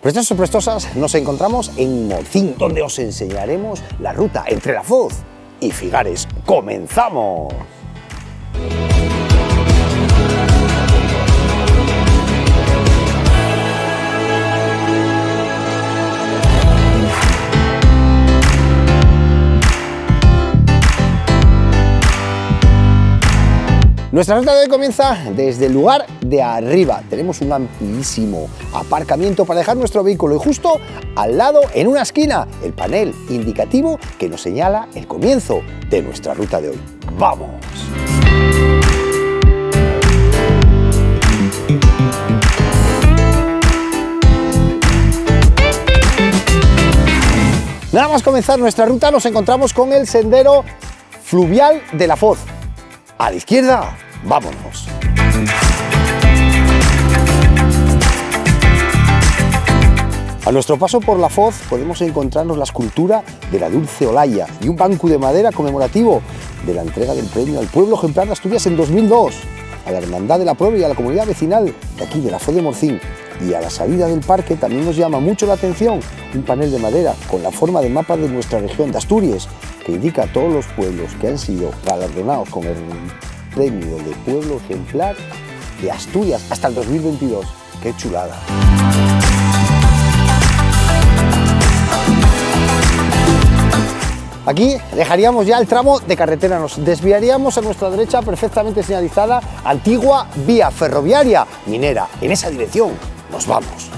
Prestosos, prestosas, nos encontramos en Morcín, donde os enseñaremos la ruta entre La Foz y Figares. ¡Comenzamos! Nuestra ruta de hoy comienza desde el lugar de arriba. Tenemos un amplísimo aparcamiento para dejar nuestro vehículo y justo al lado, en una esquina, el panel indicativo que nos señala el comienzo de nuestra ruta de hoy. ¡Vamos! Nada más comenzar nuestra ruta nos encontramos con el sendero fluvial de La Foz. A la izquierda, vámonos. A nuestro paso por La Foz podemos encontrarnos la escultura de la Dulce Olaya y un banco de madera conmemorativo de la entrega del premio al Pueblo Ejemplar de Asturias en 2002, a la Hermandad de la Prueba y a la comunidad vecinal de aquí, de La Foz de Morcín. Y a la salida del parque también nos llama mucho la atención un panel de madera con la forma de mapa de nuestra región de Asturias, que indica a todos los pueblos que han sido galardonados con el premio de Pueblo Ejemplar de Asturias hasta el 2022. ¡Qué chulada! Aquí dejaríamos ya el tramo de carretera, nos desviaríamos a nuestra derecha, perfectamente señalizada, antigua vía ferroviaria minera. En esa dirección nos vamos.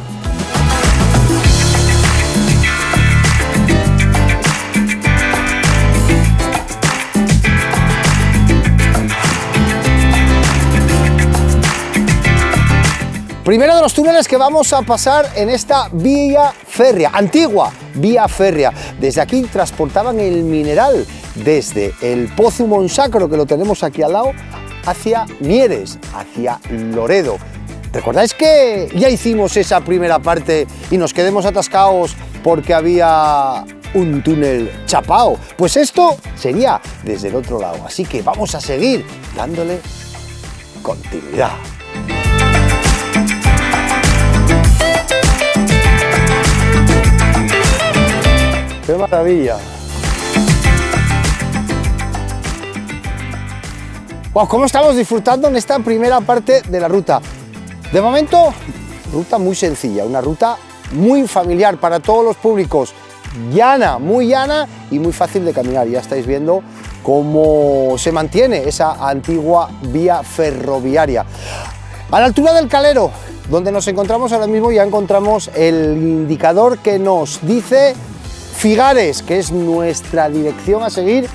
Primero de los túneles que vamos a pasar en esta vía férrea, antigua vía férrea. Desde aquí transportaban el mineral desde el Pozo Monsacro, que lo tenemos aquí al lado, hacia Mieres, hacia Loredo. ¿Recordáis que ya hicimos esa primera parte y nos quedemos atascados porque había un túnel chapao? Pues esto sería desde el otro lado, así que vamos a seguir dándole continuidad. ¡Qué maravilla! Wow, ¿cómo estamos disfrutando en esta primera parte de la ruta? De momento, ruta muy sencilla, una ruta muy familiar para todos los públicos, llana y muy fácil de caminar. Ya estáis viendo cómo se mantiene esa antigua vía ferroviaria. A la altura del Calero, donde nos encontramos ahora mismo, ya encontramos el indicador que nos dice Figares, que es nuestra dirección a seguir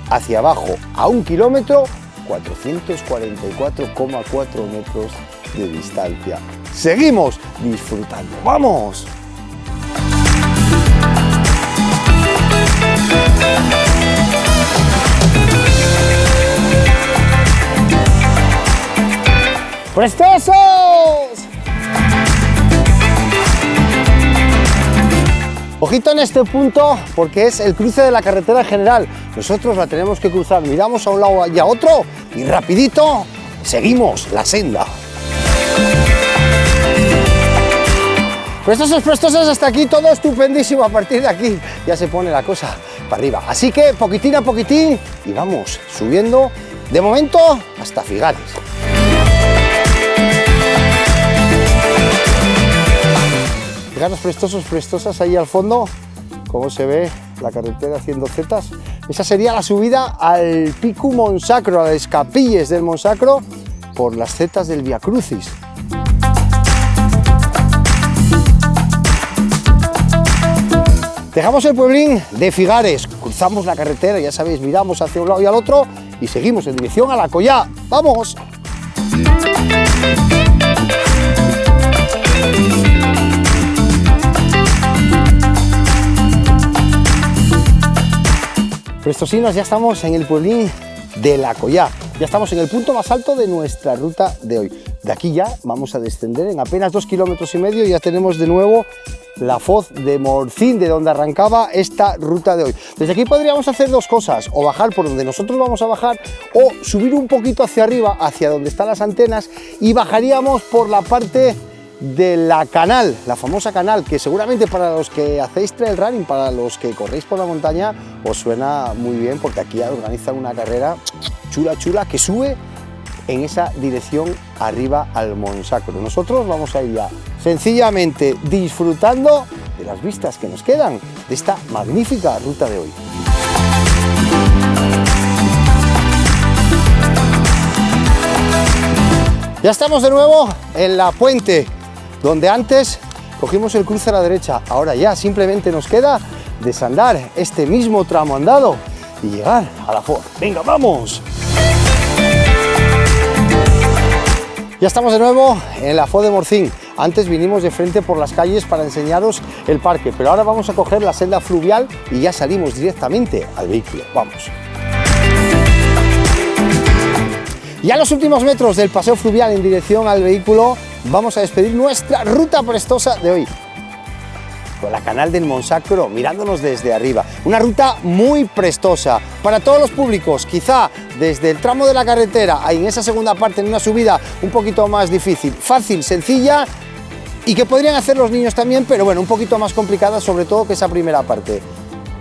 hacia abajo, a 1 kilómetro, 444,4 metros de distancia. Seguimos disfrutando, ¡vamos! ¡Prestosos! Ojito en este punto porque es el cruce de la carretera general. Nosotros la tenemos que cruzar, miramos a un lado y a otro y rapidito seguimos la senda. Prestosas, hasta aquí todo estupendísimo. A partir de aquí ya se pone la cosa para arriba. Así que poquitín a poquitín y vamos subiendo de momento hasta Figares. Fijaros, prestosas, ahí al fondo, cómo se ve la carretera haciendo zetas. Esa sería la subida al Pico Monsacro, a las capillas del Monsacro, por las zetas del Via Crucis. Dejamos el pueblín de Figares, cruzamos la carretera, ya sabéis, miramos hacia un lado y al otro y seguimos en dirección a La Collá. ¡Vamos! Prestosinos, ya estamos en el pueblín de La Collá. Ya estamos en el punto más alto de nuestra ruta de hoy. De aquí ya vamos a descender en apenas 2,5 kilómetros y ya tenemos de nuevo La Foz de Morcín, de donde arrancaba esta ruta de hoy. Desde aquí podríamos hacer dos cosas, o bajar por donde nosotros vamos a bajar, o subir un poquito hacia arriba, hacia donde están las antenas, y bajaríamos por la parte de la Canal, la famosa Canal, que seguramente para los que hacéis trail running, para los que corréis por la montaña, os suena muy bien, porque aquí organizan una carrera chula que sube en esa dirección arriba al Monsacro. Nosotros vamos a ir ya sencillamente disfrutando de las vistas que nos quedan de esta magnífica ruta de hoy. Ya estamos de nuevo en la Puente, donde antes cogimos el cruce a la derecha. Ahora ya simplemente nos queda desandar este mismo tramo andado y llegar a la Ford. ¡Venga, vamos! Ya estamos de nuevo en la Ford de Morcín. Antes vinimos de frente por las calles para enseñaros el parque, pero ahora vamos a coger la senda fluvial y ya salimos directamente al vehículo. ¡Vamos! Ya en los últimos metros del paseo fluvial en dirección al vehículo vamos a despedir nuestra ruta prestosa de hoy, con la Canal del Monsacro, mirándonos desde arriba. Una ruta muy prestosa para todos los públicos, quizá desde el tramo de la carretera, ahí en esa segunda parte, en una subida un poquito más difícil, fácil, sencilla, y que podrían hacer los niños también, pero bueno, un poquito más complicada, sobre todo que esa primera parte.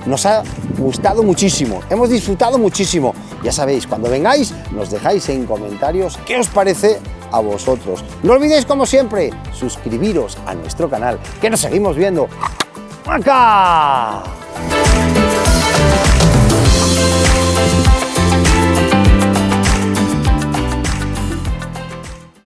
Nos ha gustado muchísimo, hemos disfrutado muchísimo. Ya sabéis, cuando vengáis, nos dejáis en comentarios qué os parece a vosotros. No olvidéis, como siempre, suscribiros a nuestro canal, que nos seguimos viendo. ¡Acá!